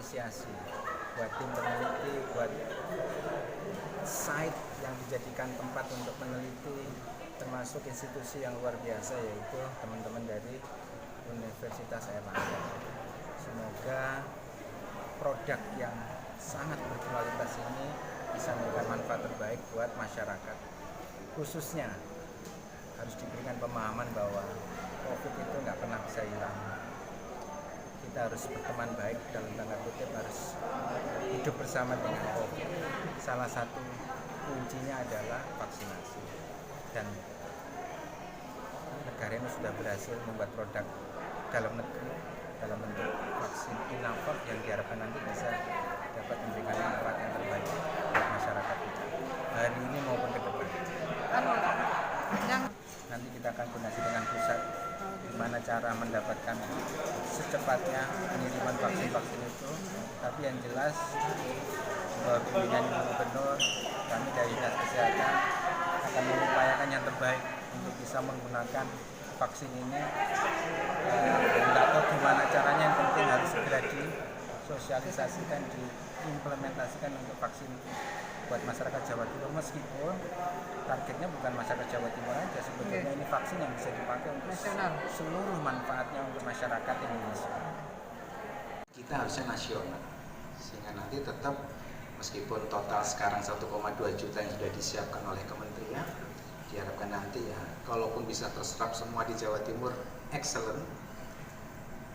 apresiasi buat tim peneliti, buat site yang dijadikan tempat untuk meneliti, termasuk institusi yang luar biasa yaitu teman-teman dari Universitas Airlangga. Semoga produk yang sangat berkualitas ini bisa memberikan manfaat terbaik buat masyarakat. Khususnya harus diberikan pemahaman bahwa COVID itu nggak pernah bisa hilang. Kita harus berteman baik, dalam tanda kutip harus hidup bersama dengan COVID. Salah satu kuncinya adalah vaksinasi. Dan negara ini sudah berhasil membuat produk dalam negeri dalam bentuk vaksin Inavac yang diharapkan nanti bisa dapat memberikan manfaat yang terbaik buat masyarakat kita hari ini maupun ke depan. Nanti kita akan koordinasi dengan pusat gimana cara mendapatkan secepatnya pengiriman vaksin-vaksin itu. Tapi yang jelas bahwa bimbingan Ibu Gubernur, kami dari Dinas Kesehatan akan mengupayakan yang terbaik untuk bisa menggunakan vaksin ini. Tidak tahu gimana caranya, yang penting harus segera disosialisasikan, diimplementasikan untuk vaksin buat masyarakat Jawa Timur, meskipun targetnya bukan masyarakat Jawa Timur aja, sebetulnya ini vaksin yang bisa dipakai untuk seluruh manfaatnya untuk masyarakat Indonesia. Kita harusnya nasional, sehingga nanti tetap meskipun total sekarang 1,2 juta yang sudah disiapkan oleh kementerian, diharapkan nanti ya, kalaupun bisa terserap semua di Jawa Timur, excellent,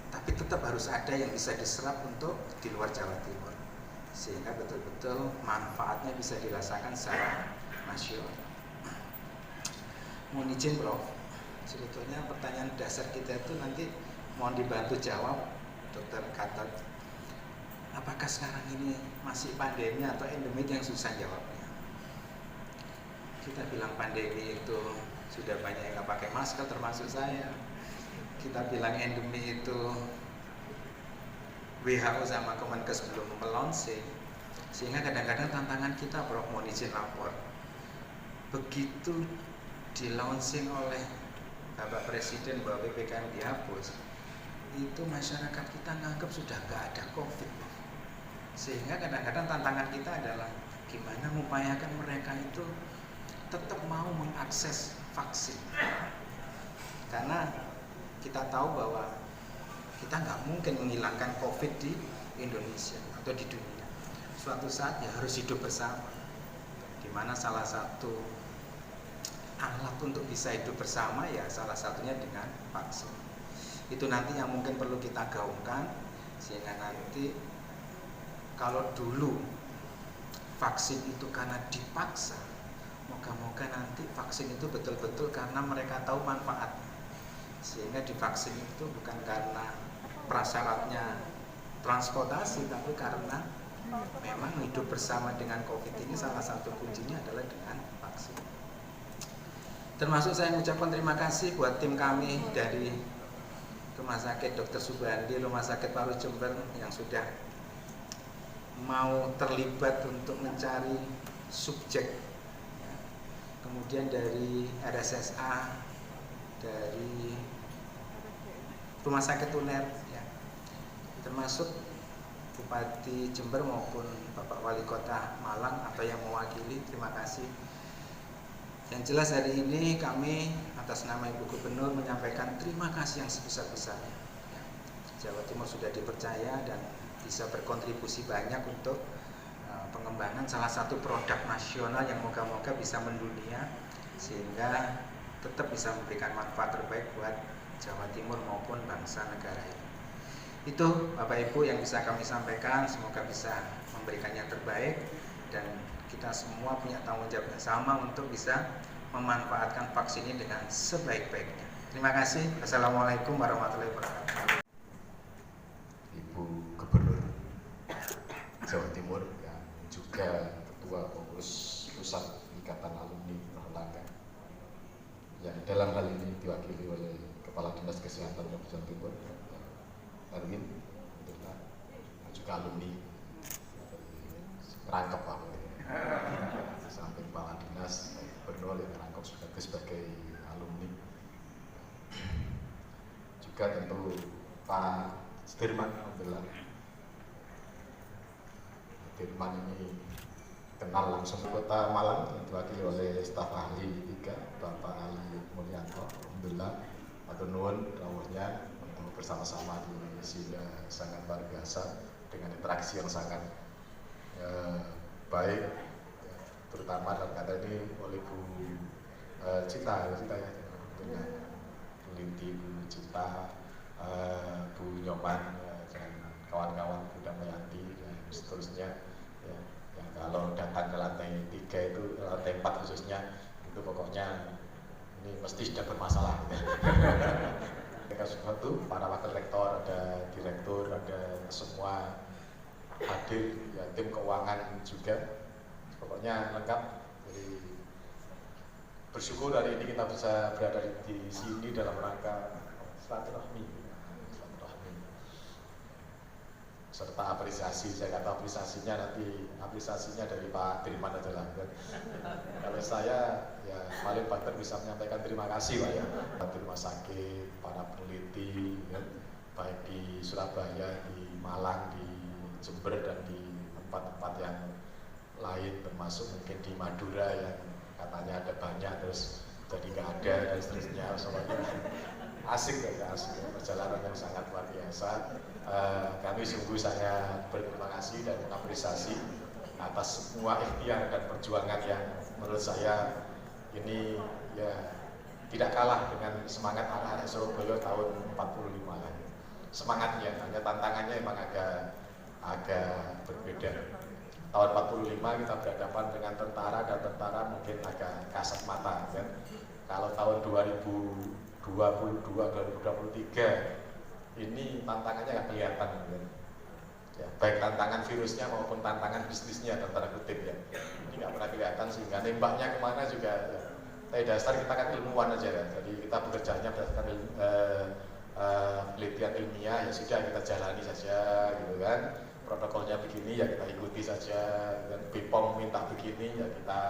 tapi tetap harus ada yang bisa diserap untuk di luar Jawa Timur, sehingga betul-betul manfaatnya bisa dirasakan secara nasional. Mohon izin Prof, sebetulnya pertanyaan dasar kita itu nanti mohon dibantu jawab Dr. Gatot. Apakah sekarang ini masih pandemi atau endemik, yang susah jawabnya? Kita bilang pandemi itu sudah banyak yang nggak pakai masker, termasuk saya. Kita bilang endemi itu WHO sama Kemenkes belum melonsing, sehingga kadang-kadang tantangan kita, Prof, mohon izin lapor, begitu di-launching oleh Bapak Presiden bahwa PPKM dihapus, itu masyarakat kita nganggap sudah nggak ada COVID, sehingga kadang-kadang tantangan kita adalah gimana mengupayakan mereka itu tetap mau mengakses vaksin, karena kita tahu bahwa kita nggak mungkin menghilangkan COVID di Indonesia atau di dunia. Suatu saat ya harus hidup bersama, di mana salah satu alat untuk bisa hidup bersama ya salah satunya dengan vaksin. Itu nanti yang mungkin perlu kita gaungkan, sehingga nanti kalau dulu vaksin itu karena dipaksa, moga-moga nanti vaksin itu betul-betul karena mereka tahu manfaatnya, sehingga divaksin itu bukan karena prasyaratnya transportasi, tapi karena memang hidup bersama dengan COVID ini salah satu kuncinya adalah dengan vaksin. Termasuk saya mengucapkan terima kasih buat tim kami dari Rumah Sakit Dr. Subandi, Rumah Sakit Paru Jember yang sudah mau terlibat untuk mencari subjek. Kemudian dari RSSA, dari Rumah Sakit UNER, ya, termasuk Bupati Jember maupun Bapak Wali Kota Malang atau yang mewakili, terima kasih. Yang jelas hari ini kami atas nama Ibu Gubernur menyampaikan terima kasih yang sebesar-besarnya. Jawa Timur sudah dipercaya dan bisa berkontribusi banyak untuk pengembangan salah satu produk nasional yang moga-moga bisa mendunia, sehingga tetap bisa memberikan manfaat terbaik buat Jawa Timur maupun bangsa negara ini. Itu Bapak Ibu yang bisa kami sampaikan, semoga bisa memberikan yang terbaik dan kita semua punya tanggung jawab yang sama untuk bisa memanfaatkan vaksin ini dengan sebaik-baiknya. Terima kasih. Assalamualaikum warahmatullahi wabarakatuh. Ibu Gubernur Jawa Timur yang juga Ketua Pengurus Pusat Ikatan Alumni Airlangga, yang dalam hal ini diwakili oleh Kepala Dinas Kesehatan Jawa Timur, Erwin, juga alumni rangkap Pak, samping Kepala Dinas Gubernur yang rangkap juga sebagai alumni, juga tentu Pak Sudirman, alhamdulillah Firman ini kenal langsung. Kota Malang diwakili oleh staf ahli 3, Bapak Ali Mulyanto. Alhamdulillah, matur nuwun rawuhnya untuk bersama-sama di sini sangat luar biasa dengan interaksi yang sangat baik, terutama dalam kata ini oleh Bu Cita ya, dengan Linti Bu Cita, Bu Nyoman dan kawan-kawan Bu Damayanti dan seterusnya ya, yang kalau datang ke lantai 3 itu, lantai 4 khususnya, itu pokoknya ini mesti sudah bermasalah. Mereka sesuatu, para wakil rektor, ada direktur, ada semua hadir, ya, tim keuangan juga, pokoknya lengkap. Jadi bersyukur hari ini kita bisa berada di sini dalam rangka silaturahmi, serta apresiasi. Saya kata apresiasinya nanti, apresiasinya dari Pak Dirman aja lah kan. Kalau saya ya paling banter bisa menyampaikan terima kasih Pak ya, di rumah sakit, para peneliti ya, baik di Surabaya, di Malang, di Jember dan di tempat-tempat yang lain, termasuk mungkin di Madura yang katanya ada banyak terus jadi nggak ada dan seterusnya. Semuanya asik ya, asik, perjalanan yang sangat luar biasa. Kami sungguh sangat berterima kasih dan mengapresiasi atas semua ikhtiar dan perjuangan yang menurut saya ini ya tidak kalah dengan semangat anak-anak Surabaya tahun 45 lah. Semangatnya, hanya tantangannya memang agak berbeda. Tahun 45 kita berhadapan dengan tentara dan tentara mungkin agak kasat mata kan. Kalau tahun 2023 ini tantangannya nggak kelihatan kan. Ya, baik tantangan virusnya maupun tantangan bisnisnya tentara kutip ya. Ini nggak pernah kelihatan sehingga nembaknya kemana juga ya. Tapi dasar kita kan ilmuwan aja kan. Jadi kita bekerjanya berdasarkan penelitian ilmiah, ya sudah kita jalani saja gitu kan. Protokolnya begini ya kita ikuti saja, dan BPOM minta begini ya kita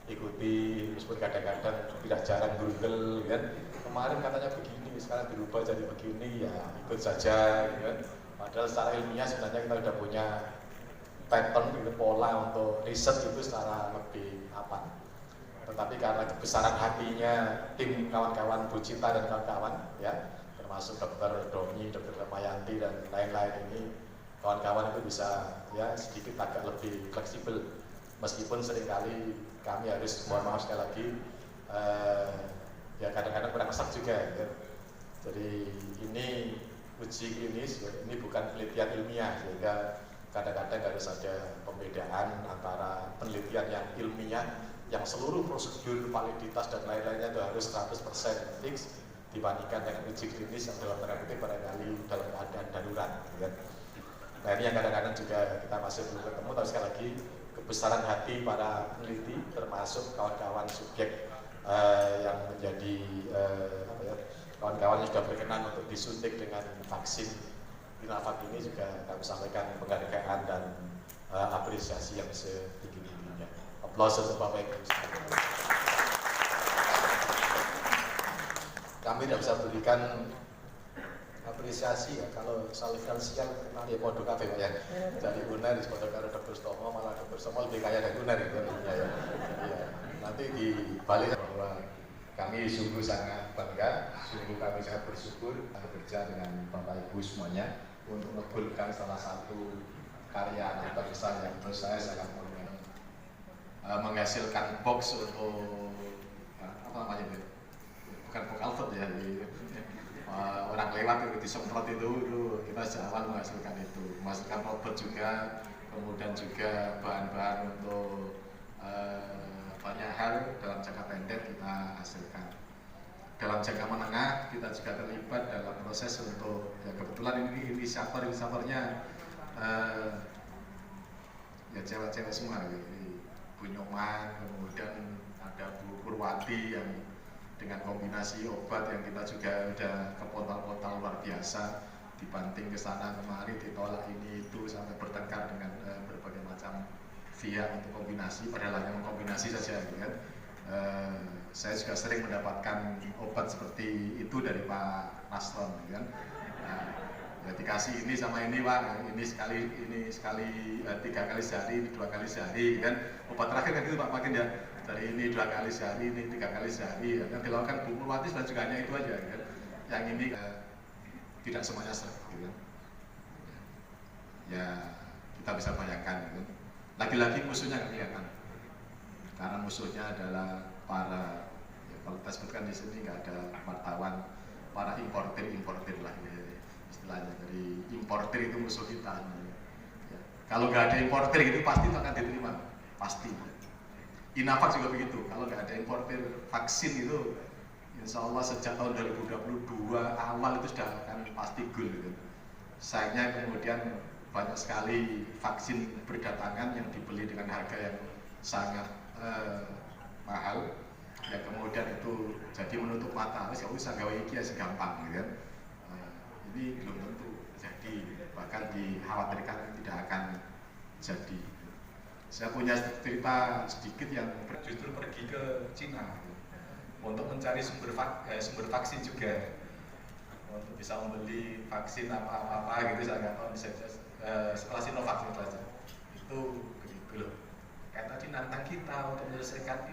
ikuti, meskipun kadang-kadang tidak jarang Google kan. Kemarin katanya begini, sekarang dirubah jadi begini ya ikut saja kan. Padahal secara ilmiah sebenarnya kita sudah punya pattern gitu, pola untuk riset itu secara lebih apa. Tetapi karena kebesaran hatinya tim kawan-kawan Bu Cita dan kawan-kawan ya, termasuk Dr. Doni, Dr. Damayanti dan lain-lain ini, kawan-kawan itu bisa ya sedikit agak lebih fleksibel, meskipun seringkali kami harus mohon maaf sekali lagi ya kadang-kadang kurang kesak juga ya. Jadi ini uji klinis ya, ini bukan penelitian ilmiah, sehingga kadang-kadang harus ada pembedaan antara penelitian yang ilmiah yang seluruh prosedur, validitas dan lain-lainnya itu harus 100% fix, dibandingkan dengan uji klinis yang dalam tanda kutip barangkali dalam keadaan darurat ya. Nah ini yang kadang-kadang juga kita masih belum ketemu, tapi sekali lagi kebesaran hati para peneliti termasuk kawan-kawan subjek yang menjadi kawan-kawan yang sudah berkenan untuk disuntik dengan vaksin Sinovac ini juga kami sampaikan penghargaan dan apresiasi yang setinggi-tingginya. Aplaus untuk Bapak Ibu. Kami tidak bisa berikan apresiasi ya kalau saling finansial ya produk kafe ya. Dari Uner di produk karo Dr. Stomo, malah Dr. Stomo lebih kaya dari Uner itu ya. Ya. Nanti di balik bahwa kami sungguh sangat bangga, sungguh kami sangat bersyukur bekerja dengan Bapak Ibu semuanya untuk mengabulkan salah satu karya anak bangsa yang menurut saya sangat monumental, menghasilkan box untuk apa namanya itu, bukan box Alfred ya, orang lewat itu disemprot itu kita sejak awal menghasilkan itu, menghasilkan robot juga, kemudian juga bahan-bahan untuk banyak hal dalam jangka pendek kita hasilkan. Dalam jangka menengah kita juga terlibat dalam proses untuk ya kebetulan ini inisiatornya ya cewek-cewek semua, Bu Nyoman, kemudian ada Bu Purwati yang dengan kombinasi obat yang kita juga udah ke portal-portal luar biasa, dibanting ke sana kemari, ditolak ini itu sampai bertengkar dengan berbagai macam via untuk kombinasi, padahal hanya mengkombinasi saja gitu kan. Saya juga sering mendapatkan obat seperti itu dari Pak Nasron gitu kan. Ya dikasih ini sama ini Pak, ini sekali 3 kali sehari, ini 2 kali sehari kan. Obat terakhir kan itu Pak makin ya, dari ini 2 kali sehari, ini 3 kali sehari. Yang dilakukan Bu Purwati dan juga hanya itu aja kan. Yang ini tidak semuanya serap gitu kan. Ya kita bisa bayangkan gitu. Lagi-lagi musuhnya kelihatan. Karena musuhnya adalah para, ya, kalau kita sebutkan di sini nggak ada wartawan, para importer lah ya, istilahnya. Dari importer itu musuh kita. Ya. Kalau nggak ada importer itu pasti itu akan diterima, pasti. Inavac juga begitu. Kalau nggak ada importer vaksin itu, insya Allah sejak tahun 2022 awal itu sudah akan pasti goal gitu. Sayangnya kemudian banyak sekali vaksin berdatangan yang dibeli dengan harga yang sangat mahal, ya kemudian itu jadi menutup mata. Wis usah gawe iki ya segampang gitu kan. Ini belum tentu jadi, bahkan dikhawatirkan tidak akan jadi. Saya punya cerita sedikit yang justru pergi ke Cina untuk mencari sumber vaksin juga, untuk bisa membeli vaksin apa gitu. Saya nggak tahu setelah Sinovac itu begitu loh. Kayak tadi nantang kita untuk menyelesaikan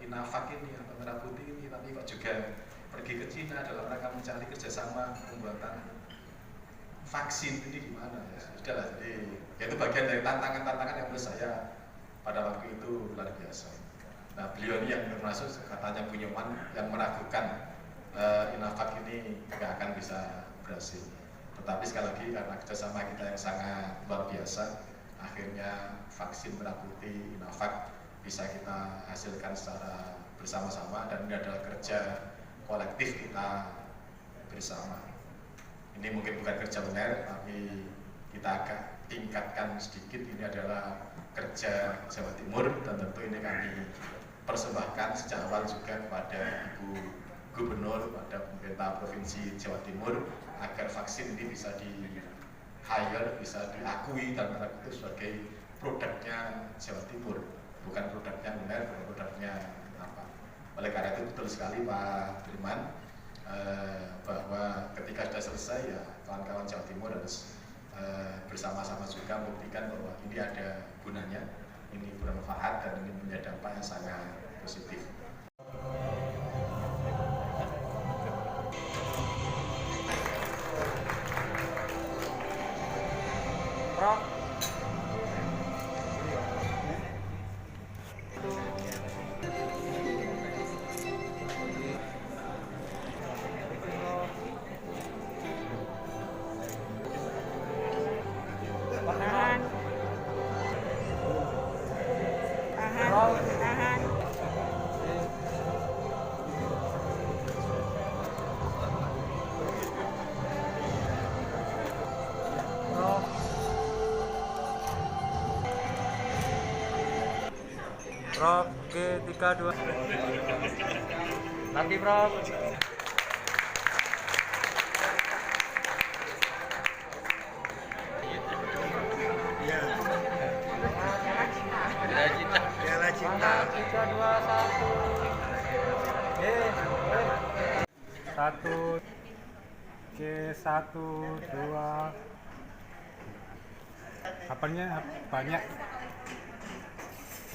Inavac ini atau Merah Putih ini, tapi kok juga pergi ke Cina dalam rangka mencari kerjasama pembuatan vaksin ini gimana ya. Sudahlah, jadi ya itu bagian dari tantangan-tantangan yang menurut saya pada waktu itu luar biasa. Nah beliau ini yang termasuk katanya Bunyoman yang meragukan Inavac ini nggak akan bisa berhasil. Tetapi sekali lagi karena kerjasama kita yang sangat luar biasa, akhirnya vaksin Merah Putih Inavac bisa kita hasilkan secara bersama-sama, dan ini adalah kerja kolektif kita bersama. Ini mungkin bukan kerja benar, tapi kita agak tingkatkan sedikit. Ini adalah kerja Jawa Timur, dan tentu ini kami persembahkan sejak awal juga kepada Ibu Gubernur, pada pemerintah Provinsi Jawa Timur, agar vaksin ini bisa di-hire, bisa diakui dan itu sebagai produknya Jawa Timur, bukan produknya benar, bukan produknya apa. Oleh karena itu betul sekali Pak Dirman, bahwa ketika sudah selesai ya kawan-kawan Jawa Timur harus bersama-sama juga membuktikan bahwa ini ada gunanya, ini bermanfaat, dan ini punya dampak yang sangat positif. Prof, oke, 3, 2 lagi Prof. Piala Cinta. 3, 2, 1. 1. Oke, 1, 2. Apanya banyak.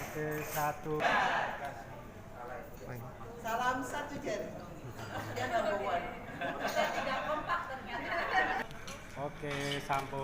Oke, 1. Salam satu jari. Dia number one. Oke, sampul.